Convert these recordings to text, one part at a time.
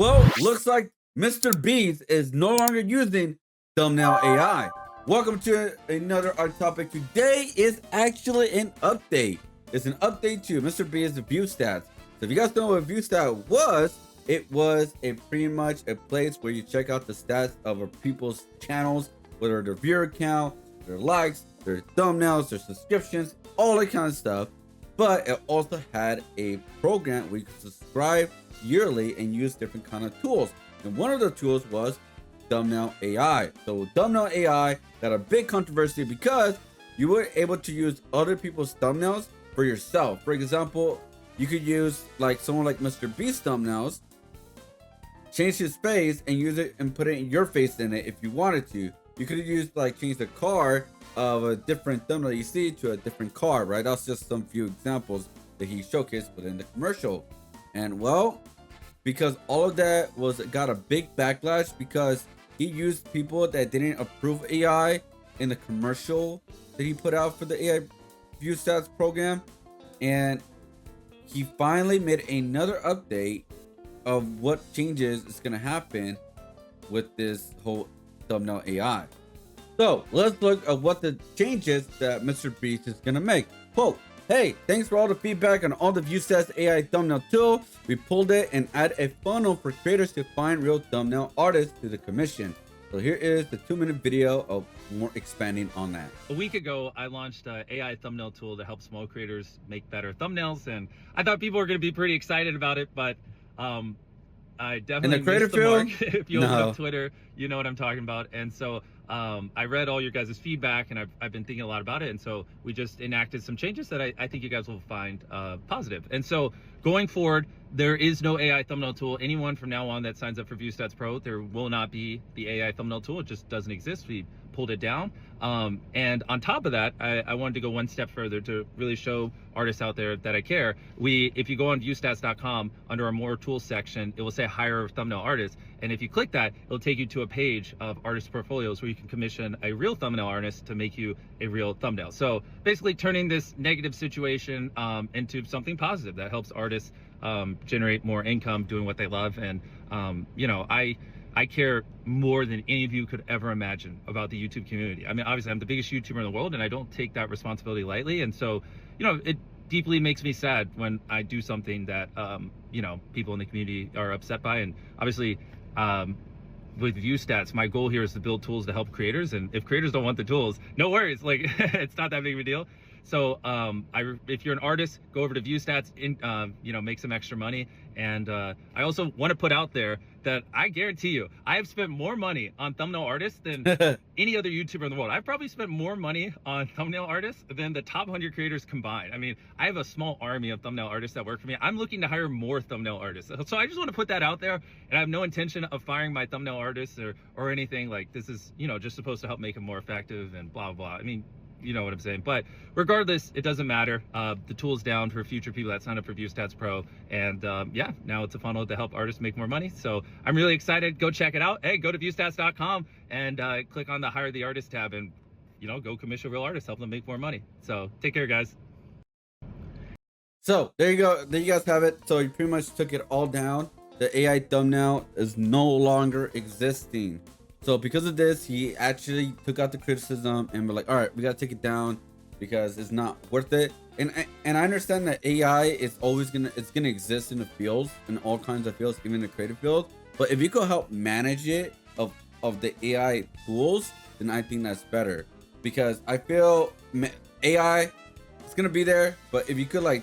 Well, looks like MrBeast is no longer using thumbnail AI. Welcome to another art topic. Today is actually an update. It's an update to MrBeast's ViewStats. So if you guys know what ViewStat was, it was pretty much a place where you check out the stats of people's channels, whether their viewer count, their likes, their thumbnails, their subscriptions, all that kind of stuff. But it also had a program where you could subscribe yearly and use different kind of tools. And one of the tools was thumbnail AI. So thumbnail AI got a big controversy because you were able to use other people's thumbnails for yourself. For example, you could use like someone like MrBeast thumbnails, change his face and use it and put it in your face in it if you wanted to. You could have used like change the car of a different thumbnail you see to a different car, right? That's just some few examples that he showcased within the commercial. And well, because all of that got a big backlash because he used people that didn't approve AI in the commercial that he put out for the AI ViewStats program. And he finally made another update of what changes is going to happen with this whole thumbnail AI. So let's look at what the changes that MrBeast is going to make. Quote, "Hey, thanks for all the feedback on all the ViewStats AI thumbnail tool. We pulled it and added a funnel for creators to find real thumbnail artists to the commission." So here is the 2-minute video of more expanding on that. A week ago, I launched an AI thumbnail tool to help small creators make better thumbnails, and I thought people were going to be pretty excited about it, but I definitely in the creator missed the mark. field, If you open up Twitter, you know what I'm talking about. And so I read all your guys' feedback, and I've been thinking a lot about it. And so we just enacted some changes that I think you guys will find positive. And so going forward, there is no AI thumbnail tool. Anyone from now on that signs up for ViewStats Pro, there will not be the AI thumbnail tool. It just doesn't exist. We pulled it down. And on top of that, I wanted to go one step further to really show artists out there that I care. If you go on viewstats.com under our more tools section, it will say hire thumbnail artists. And if you click that, it'll take you to a page of artist portfolios where you can commission a real thumbnail artist to make you a real thumbnail. So basically turning this negative situation into something positive that helps artists generate more income doing what they love. And you know, I care more than any of you could ever imagine about the YouTube community. I mean, obviously I'm the biggest YouTuber in the world and I don't take that responsibility lightly. And so, you know, it deeply makes me sad when I do something that, you know, people in the community are upset by. And obviously, with ViewStats, my goal here is to build tools to help creators. And if creators don't want the tools, no worries, like it's not that big of a deal. So if you're an artist, go over to ViewStats, you know, make some extra money. And I also want to put out there that I guarantee you, I have spent more money on thumbnail artists than any other YouTuber in the world. I've probably spent more money on thumbnail artists than the top 100 creators combined. I mean, I have a small army of thumbnail artists that work for me. I'm looking to hire more thumbnail artists. So I just want to put that out there. And I have no intention of firing my thumbnail artists or anything. Like, this is, you know, just supposed to help make them more effective and blah, blah. I mean, you know what I'm saying. But regardless, it doesn't matter. The tool's down for future people that sign up for ViewStats Pro. And yeah, now it's a funnel to help artists make more money. So I'm really excited. Go check it out. Hey, go to viewstats.com and click on the Hire the Artist tab and, you know, go commission real artists, help them make more money. So take care, guys. So there you go. There you guys have it. So you pretty much took it all down. The AI thumbnail is no longer existing. So because of this, he actually took out the criticism and we're like, all right, we got to take it down because it's not worth it. And I understand that AI is always gonna exist in the fields, in all kinds of fields, even the creative field. But if you could help manage it of the AI tools, then I think that's better, because I feel AI is gonna be there, but if you could, like,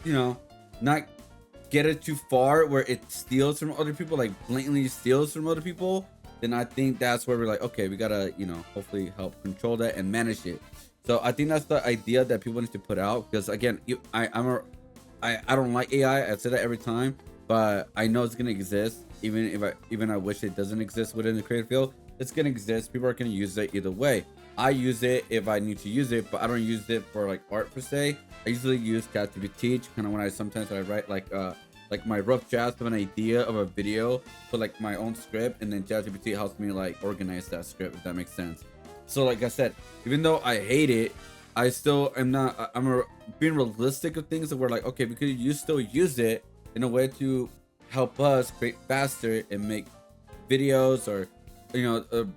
you know, not get it too far where it steals from other people, like blatantly steals from other people, then I think that's where we're like, okay, we gotta, you know, hopefully help control that and manage it. So I think that's the idea that people need to put out, because again, I don't like AI. I say that every time, but I know it's gonna exist. Even I wish it doesn't exist within the creative field. It's gonna exist. People are gonna use it either way. I use it if I need to use it, but I don't use it for like art per se. I usually use ChatGPT kind of when I write like my rough draft of an idea of a video, put like my own script, and then ChatGPT helps me like organize that script, if that makes sense. So like I said, even though I hate it, I still am not, being realistic of things that we're like, okay, because you still use it in a way to help us create faster and make videos, or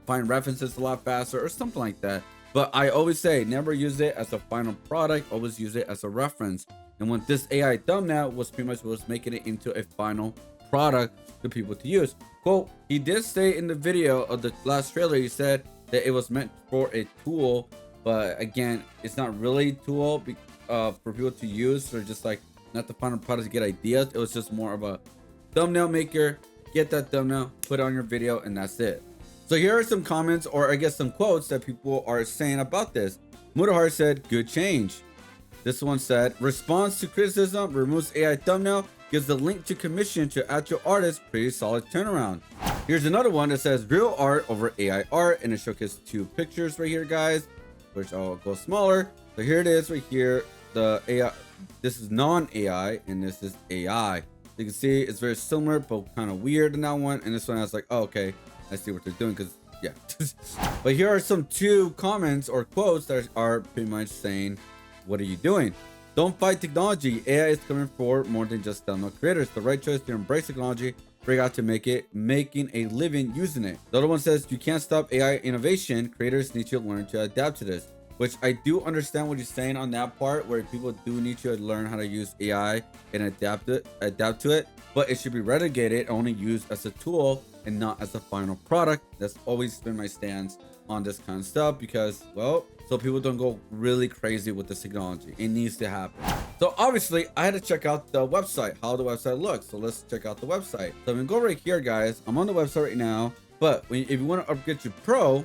find references a lot faster or something like that. But I always say never use it as a final product, always use it as a reference. And when this AI thumbnail was pretty much was making it into a final product for people to use. Quote, he did say in the video of the last trailer, he said that it was meant for a tool, but again, it's not really a tool for people to use, or just like not the final product to get ideas. It was just more of a thumbnail maker. Get that thumbnail, put it on your video, and that's it. So here are some comments, or I guess some quotes that people are saying about this. Mudahar said, good change. This one said, response to criticism, removes AI thumbnail, gives the link to commission to actual artists, pretty solid turnaround. Here's another one that says real art over AI art, and it showcases 2 pictures right here, guys, which I'll go smaller. So here it is right here. The AI, this is non-AI, and this is AI. You can see it's very similar, but kind of weird in that one. And this one I was like, oh, okay, I see what they're doing, because yeah. But here are some 2 comments or quotes that are pretty much saying, what are you doing? Don't fight technology. AI is coming for more than just thumbnail creators. The right choice to embrace technology, figure out to making a living using it. The other one says, you can't stop AI innovation. Creators need to learn to adapt to this. Which I do understand what you're saying on that part, where people do need to learn how to use AI and adapt to it, but it should be relegated, only used as a tool and not as a final product. That's always been my stance on this kind of stuff, because, well, so people don't go really crazy with this technology. It needs to happen. So obviously I had to check out the website, how the website looks. So let's check out the website. So I'm gonna go right here, guys. I'm on the website right now, but if you want to upgrade to Pro,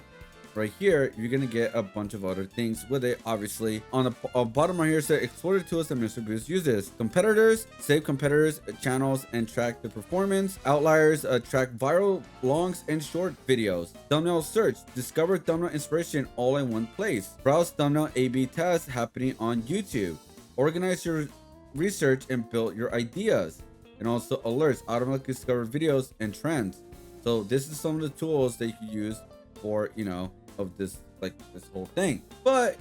right here, you're gonna get a bunch of other things with it. Obviously, on the bottom right here, says explore the tools that MrBeast uses. Competitors, save competitors channels and track the performance. Outliers, track viral longs and short videos. Thumbnail search, discover thumbnail inspiration all in one place. Browse thumbnail A/B tests happening on YouTube. Organize your research and build your ideas. And also alerts, automatically discover videos and trends. So this is some of the tools that you can use for, of this whole thing. But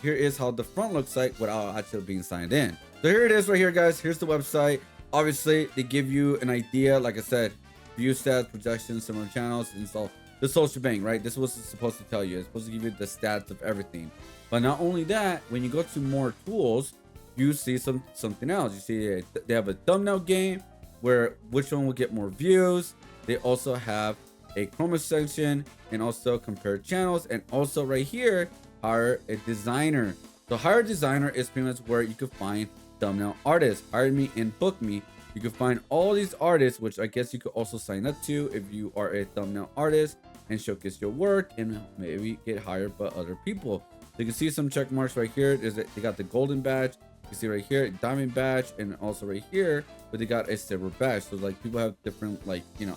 here is how the front looks like without actually being signed in. So here it is right here, guys. Here's the website. Obviously they give you an idea, like I said, ViewStats, projections, similar channels, and so the social bank, right? This was supposed to tell you. It's supposed to give you the stats of everything. But not only that, when you go to more tools, you see something else. You see they have a thumbnail game where which one will get more views. They also have a chroma section, and also compare channels, and also right here, hire a designer. So hire a designer is pretty much where you could find thumbnail artists. Hire me and book me. You can find all these artists, which I guess you could also sign up to if you are a thumbnail artist, and showcase your work and maybe get hired by other people. So you can see some check marks right here. They got the golden badge. You see right here, diamond badge, and also right here, but they got a silver badge. So like people have different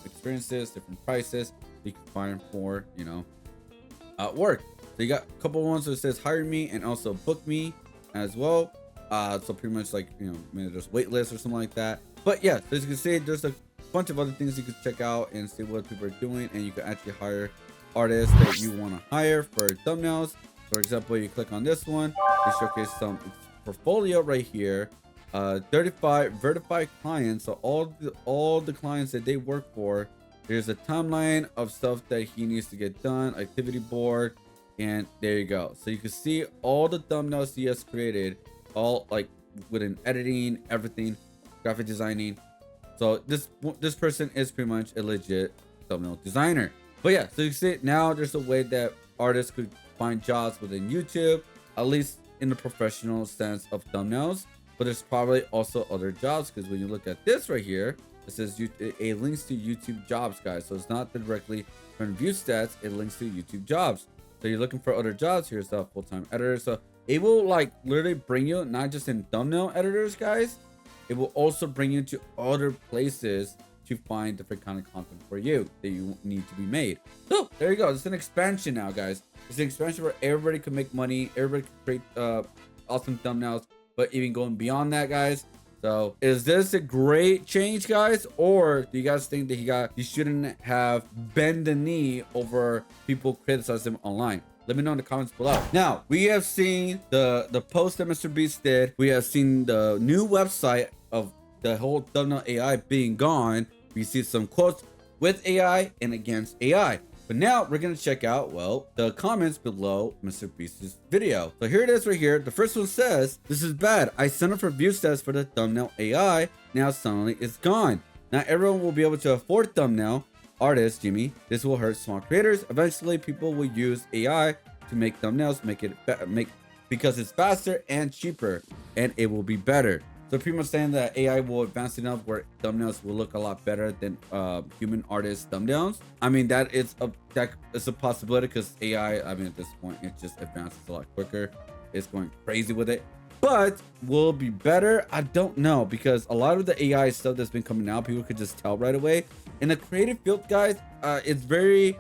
experiences, different prices you can find for work. So you got a couple ones that says hire me and also book me as well. So pretty much maybe there's wait lists or something like that. But yeah, so as you can see, there's a bunch of other things you can check out and see what people are doing, and you can actually hire artists that you want to hire for thumbnails. For example, you click on this one, they showcase some portfolio right here. 35 verified clients, so all the clients that they work for. There's a timeline of stuff that he needs to get done, activity board, and there you go. So you can see all the thumbnails he has created, all like within editing, everything, graphic designing. So this person is pretty much a legit thumbnail designer. But yeah, so you see now there's a way that artists could find jobs within YouTube, at least in the professional sense of thumbnails. But there's probably also other jobs, because when you look at this right here, it says it links to YouTube jobs, guys. So it's not directly from ViewStats, it links to YouTube jobs. So you're looking for other jobs. Here's the full-time editor. So it will literally bring you not just in thumbnail editors, guys, it will also bring you to other places to find different kind of content for you that you need to be made. So there you go. It's an expansion now, guys. It's an expansion where everybody can make money, everybody can create awesome thumbnails, but even going beyond that, guys. So is this a great change, guys? Or do you guys think that he shouldn't have bent the knee over people criticizing him online? Let me know in the comments below. Now, we have seen the post that MrBeast did. We have seen the new website of the whole thumbnail AI being gone, we see some quotes with AI and against AI. But now we're gonna check out, well, the comments below MrBeast's video. So here it is right here. The first one says, "This is bad. I signed up for ViewStats for the thumbnail AI. Now suddenly it's gone. Not everyone will be able to afford thumbnail artists, Jimmy. This will hurt small creators. Eventually, people will use AI to make thumbnails, because it's faster and cheaper, and it will be better." So pretty much saying that AI will advance enough where thumbnails will look a lot better than human artist thumbnails. I mean, that is a possibility, because AI, I mean, at this point, it just advances a lot quicker. It's going crazy with it. But will it be better? I don't know, because a lot of the AI stuff that's been coming out, people could just tell right away. In the creative field, guys, it's very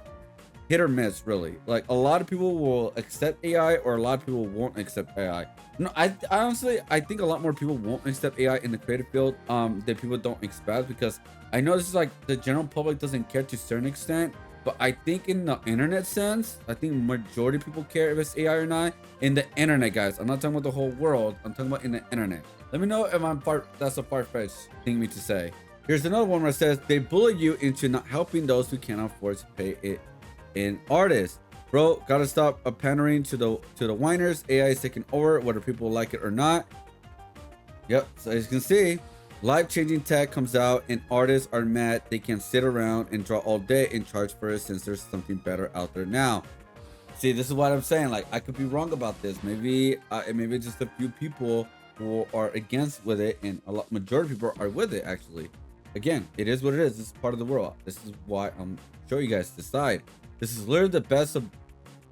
hit or miss, really. Like, a lot of people will accept AI, or a lot of people won't accept AI. No, I honestly, I think a lot more people won't accept AI in the creative field than people don't expect, because I know this is like the general public doesn't care to a certain extent, but I think in the internet sense, I think majority of people care if it's AI or not. In the internet, guys, I'm not talking about the whole world, I'm talking about in the internet. Let me know if that's a far-fetched thing me to say. Here's another one where it says, "They bully you into not helping those who can't afford to pay it in artists. Bro, gotta stop pandering to the whiners. AI is taking over, whether people like it or not." Yep, so as you can see, life-changing tech comes out and artists are mad they can sit around and draw all day and charge for it, since there's something better out there now. See, this is what I'm saying. Like, I could be wrong about this. Maybe just a few people who are against with it, and majority of people are with it. Actually, again, it is what it is. This is part of the world. This is why I'm showing you guys this side. This is literally the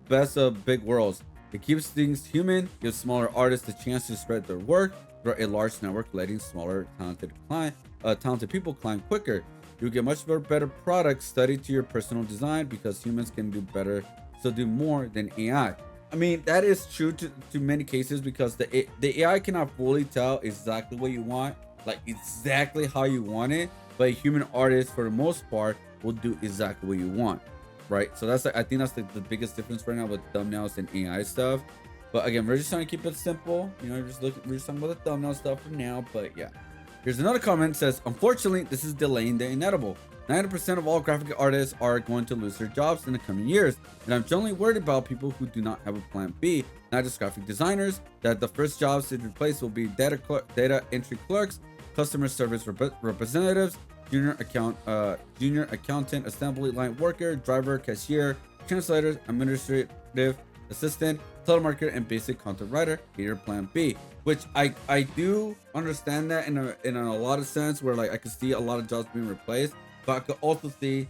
best of big worlds. It keeps things human, gives smaller artists the chance to spread their work through a large network, letting smaller talented people climb quicker. You'll get much better products studied to your personal design, because humans can do better, so do more than AI. I mean, that is true to many cases, because the AI cannot fully tell exactly what you want, like exactly how you want it, but a human artist, for the most part, will do exactly what you want. Right, so that's, I think that's the biggest difference right now with thumbnails and AI stuff. But again, we're just trying to keep it simple, you know. We're just talking about the thumbnail stuff for now. But yeah, here's another comment that says, "Unfortunately, this is delaying the inevitable. 90% of all graphic artists are going to lose their jobs in the coming years, and I'm generally worried about people who do not have a plan B, not just graphic designers, that the first jobs to replace will be data entry clerks, customer service representatives, junior accountant, assembly line worker, driver, cashier, translator, administrative assistant, telemarketer, and basic content writer. Here, plan B." Which I do understand that in a lot of sense, where like I could see a lot of jobs being replaced, but I could also see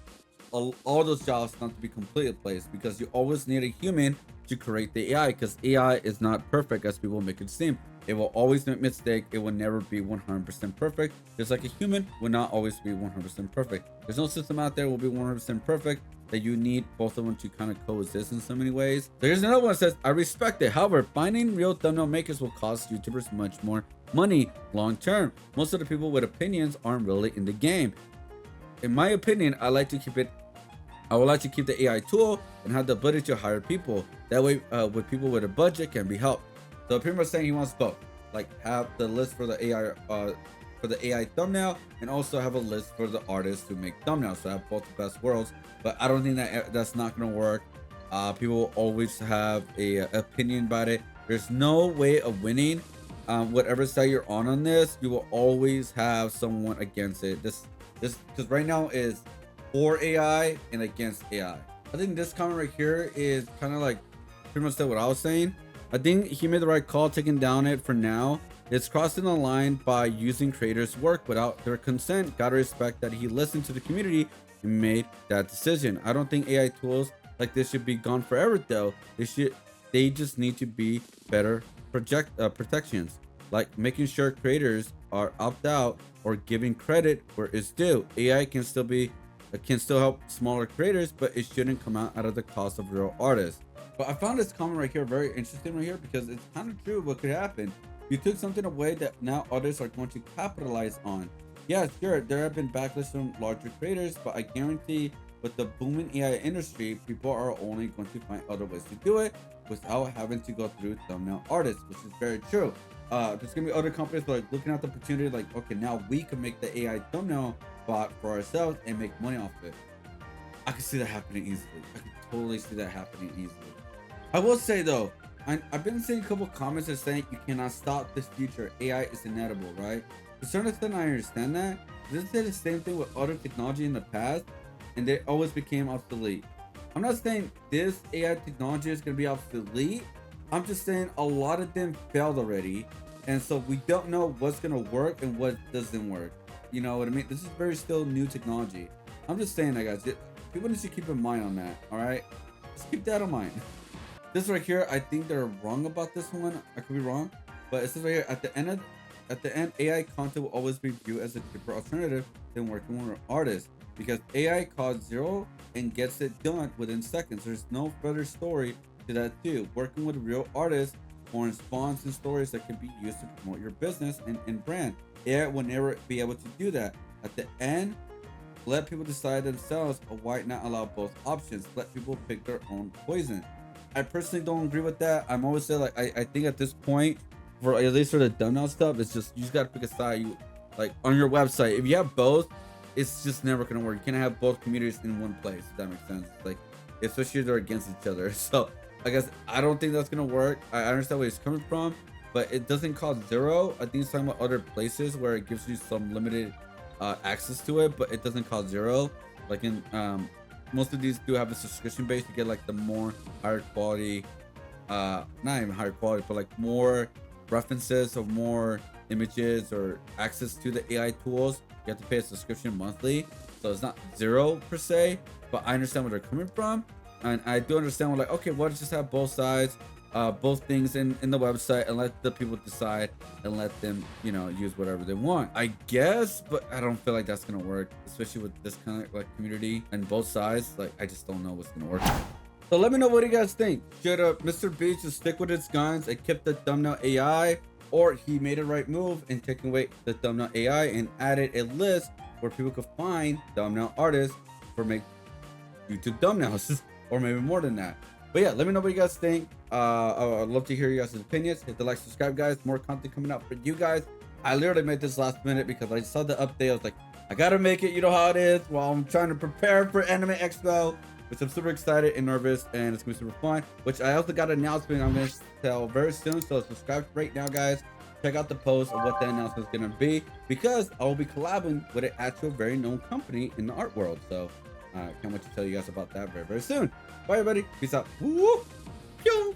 all those jobs not to be completely replaced, because you always need a human to create the AI, because AI is not perfect as people make it seem. It will always make mistakes. It will never be 100% perfect. Just like a human will not always be 100% perfect. There's no system out there will be 100% perfect, that you need both of them to kind of coexist in so many ways. So here's another one that says, "I respect it. However, finding real thumbnail makers will cost YouTubers much more money long term. Most of the people with opinions aren't really in the game. In my opinion, I would like to keep the AI tool and have the ability to hire people. That way, with people with a budget can be helped." So pretty much saying he wants both, like have the list for the AI thumbnail, and also have a list for the artists who make thumbnails. So have both the best worlds. But I don't think that's not gonna work. People will always have a opinion about it. There's no way of winning. Whatever side you're on this, you will always have someone against it. This because right now is for AI and against AI. I think this comment right here is kind of like pretty much what I was saying. I think he made the right call taking down it for now. It's crossing the line by using creators' work without their consent. Gotta respect that he listened to the community and made that decision. I don't think AI tools like this should be gone forever though. They just need to be better protections, like making sure creators are opt out or giving credit where it's due. AI can still help smaller creators, but it shouldn't come out of the cost of real artists. But I found this comment right here very interesting right here, because it's kind of true what could happen. You took something away that now others are going to capitalize on. Yeah, sure, there have been backlash from larger creators, but I guarantee with the booming AI industry, people are only going to find other ways to do it without having to go through thumbnail artists, which is very true. there's gonna be other companies like looking at the opportunity, like, okay, now we can make the AI thumbnail bot for ourselves and make money off it. I can see that happening easily. I can totally see that happening easily. I will say though, I've been seeing a couple comments that saying you cannot stop this future. AI is inevitable, right? To a certain extent, I understand that. This did the same thing with other technology in the past, and they always became obsolete. I'm not saying this AI technology is gonna be obsolete. I'm just saying a lot of them failed already, and so we don't know what's gonna work and what doesn't work. You know what I mean? This is very still new technology. I'm just saying that, guys. People need to keep in mind on that. All right, just keep that in mind. This right here, I think they're wrong about this one. I could be wrong, but it says right here at the end, AI content will always be viewed as a cheaper alternative than working with artists because AI costs zero and gets it done within seconds. There's no further story to that too. Working with real artists or in spawns and stories that can be used to promote your business and brand. AI will never be able to do that. At the end, let people decide themselves, or why not allow both options? Let people pick their own poison. I personally don't agree with that. I'm always saying, like, I think at this point, for at least for the thumbnail stuff, it's just you just gotta pick a side. You like on your website, if you have both, it's just never gonna work. You can't have both communities in one place, if that makes sense. Like, especially if they're against each other. So I guess I don't think that's gonna work. I understand where he's coming from, but it doesn't cost zero. I think it's talking about other places where it gives you some limited access to it, but it doesn't cost zero. Like in most of these do have a subscription base to get like the more higher quality, not even higher quality, but like more references or more images or access to the AI tools. You have to pay a subscription monthly, so it's not zero per se, but I understand where they're coming from, and I do understand. We're like, okay, well, let's just have both sides, both things in the website, and let the people decide and let them, you know, use whatever they want, I guess. But I don't feel like that's gonna work, especially with this kind of like community and both sides. Like, I just don't know what's gonna work. So let me know what you guys think. Should MrBeast just stick with his guns and keep the thumbnail AI, or he made a right move in taking away the thumbnail AI and added a list where people could find thumbnail artists for make YouTube thumbnails, or maybe more than that? But yeah, let me know what you guys think. I'd love to hear you guys' opinions. Hit the like, subscribe, guys. More content coming out for you guys. I literally made this last minute because I saw the update. I was like, I gotta make it. You know how it is while I'm trying to prepare for Anime Expo, which I'm super excited and nervous, and it's gonna be super fun. Which I also got an announcement I'm gonna tell very soon. So subscribe right now, guys. Check out the post of what the announcement is gonna be, because I will be collabing with an actual very known company in the art world. So can't wait to tell you guys about that very, very soon. Bye, everybody. Peace out. Woo! Pew!